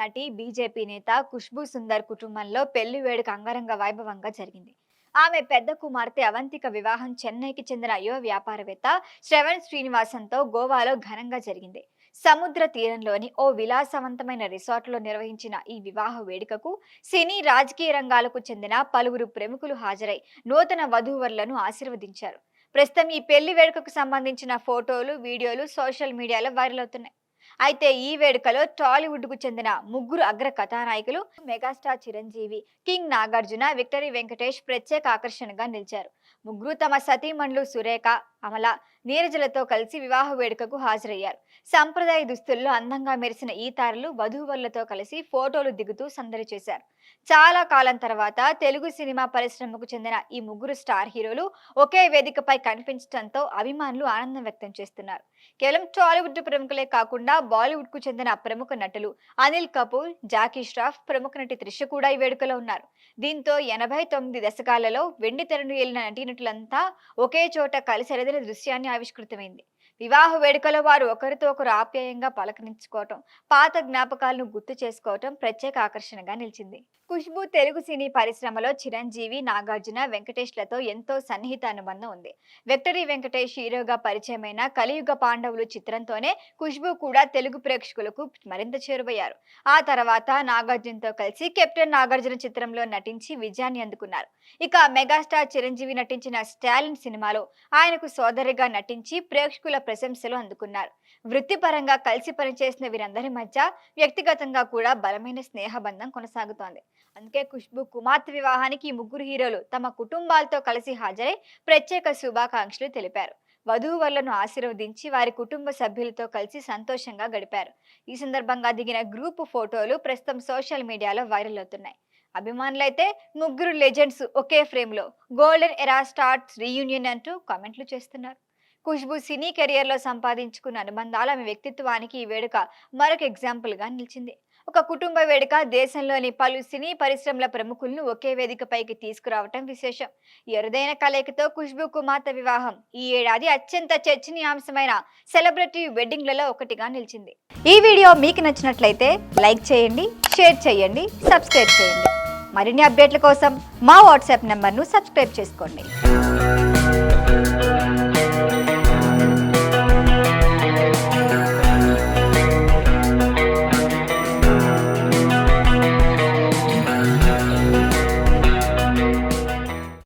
నటి బీజేపీ నేత ఖుష్బూ సుందర్ కుటుంబంలో పెళ్లి వేడుక అంగరంగ వైభవంగా జరిగింది. ఆమె పెద్ద కుమార్తె అవంతిక వివాహం చెన్నైకి చెందిన యువ వ్యాపారవేత్త శ్రవణ్ శ్రీనివాసన్తో గోవాలో ఘనంగా జరిగింది. సముద్ర తీరంలోని ఓ విలాసవంతమైన రిసార్ట్లో నిర్వహించిన ఈ వివాహ వేడుకకు సినీ రాజకీయ రంగాలకు చెందిన పలువురు ప్రముఖులు హాజరై నూతన వధూవరులను ఆశీర్వదించారు. ప్రస్తుతం ఈ పెళ్లి వేడుకకు సంబంధించిన ఫోటోలు, వీడియోలు సోషల్ మీడియాలో వైరల్ అవుతున్నాయి. అయితే ఈ వేడుకలో టాలీవుడ్ కు చెందిన ముగ్గురు అగ్ర కథానాయకులు megastar Chiranjeevi, king Nagarjuna, victory Venkatesh ప్రత్యేక ఆకర్షణగా నిలిచారు. ముగ్గురు తమ సతీమణులు సురేఖ, అమల, నీరజలతో కలిసి వివాహ వేడుకకు హాజరయ్యారు. సంప్రదాయ దుస్తుల్లో అందంగా మెరిసిన ఈ తారలు వధూవరులతో కలిసి ఫోటోలు దిగుతూ సందడి చేశారు. చాలా కాలం తర్వాత తెలుగు సినిమా పరిశ్రమకు చెందిన ఈ ముగ్గురు స్టార్ హీరోలు ఒకే వేదికపై కనిపించడంతో అభిమానులు ఆనందం వ్యక్తం చేస్తున్నారు. కేవలం టాలీవుడ్ ప్రముఖులే కాకుండా బాలీవుడ్ కు చెందిన ప్రముఖ నటులు అనిల్ కపూర్, జాకీ ష్రాఫ్, ప్రముఖ నటి త్రిష కూడా ఈ వేడుకలో ఉన్నారు. దీంతో 89 దశకాలలో వెండి తెరను ఏలిన నటీనటులంతా ఒకే చోట కలిసెరదిన దృశ్యాన్ని ఆవిష్కృతమైంది. వివాహ వేడుకలో వారు ఒకరితో ఒకరు ఆప్యాయంగా పలకరించుకోవటం, పాత జ్ఞాపకాలను గుర్తు చేసుకోవటం ప్రత్యేక ఆకర్షణగా నిలిచింది. ఖుష్బూ తెలుగు సినీ పరిశ్రమలో చిరంజీవి, నాగార్జున, వెంకటేష్లతో ఎంతో సన్నిహిత అనుబంధం ఉంది. విక్టరీ వెంకటేష్ హీరోగా పరిచయమైన కలియుగ పాండవులు చిత్రంతోనే ఖుష్బూ కూడా తెలుగు ప్రేక్షకులకు మరింత చేరువయ్యారు. ఆ తర్వాత నాగార్జునతో కలిసి కెప్టెన్ నాగార్జున చిత్రంలో నటించి విజయాన్ని అందుకున్నారు. ఇక మెగాస్టార్ చిరంజీవి నటించిన స్టాలిన్ సినిమాలో ఆయనకు సోదరిగా నటించి ప్రేక్షకుల ప్రశంసలు అందుకున్నారు. వృత్తిపరంగా కలిసి పనిచేసిన వీరందరి మధ్య వ్యక్తిగతంగా కూడా బలమైన స్నేహబంధం కొనసాగుతోంది. అందుకే ఖుష్బూ కుమార్తె వివాహానికి ఈ ముగ్గురు హీరోలు తమ కుటుంబాలతో కలిసి హాజరై ప్రత్యేక శుభాకాంక్షలు తెలిపారు. వధూవరులను ఆశీర్వదించి వారి కుటుంబ సభ్యులతో కలిసి సంతోషంగా గడిపారు. ఈ సందర్భంగా దిగిన గ్రూప్ ఫోటోలు ప్రస్తుతం సోషల్ మీడియాలో వైరల్ అవుతున్నాయి. అభిమానులైతే ముగ్గురు లెజెండ్స్ ఒకే ఫ్రేమ్ లో గోల్డెన్ ఎరా స్టార్స్ రీయూనియన్ అంటూ కామెంట్లు చేస్తున్నారు. ఖుష్బూ సినీ కెరియర్ లో సంపాదించుకున్న అనుబంధాలు ఆమె వ్యక్తిత్వానికి ఈ వేడుక మరొక ఎగ్జాంపుల్ గా నిలిచింది. ఒక కుటుంబ వేడుక దేశంలోని పలు సినీ పరిశ్రమల ప్రముఖులను ఒకే వేదికపైకి తీసుకురావటం విశేషం. ఎరుదైన కలయికతో ఖుష్బూ కుమార్తె వివాహం ఈ ఏడాది అత్యంత చర్చనీయాంశమైన సెలబ్రిటీ వెడ్డింగ్లలో ఒకటిగా నిలిచింది. ఈ వీడియో మీకు నచ్చినట్లయితే లైక్ చేయండి, షేర్ చేయండి, సబ్స్క్రైబ్ చేయండి. మరిన్ని అప్డేట్ల కోసం మా వాట్సాప్ నంబర్ను సబ్స్క్రైబ్ చేసుకోండి.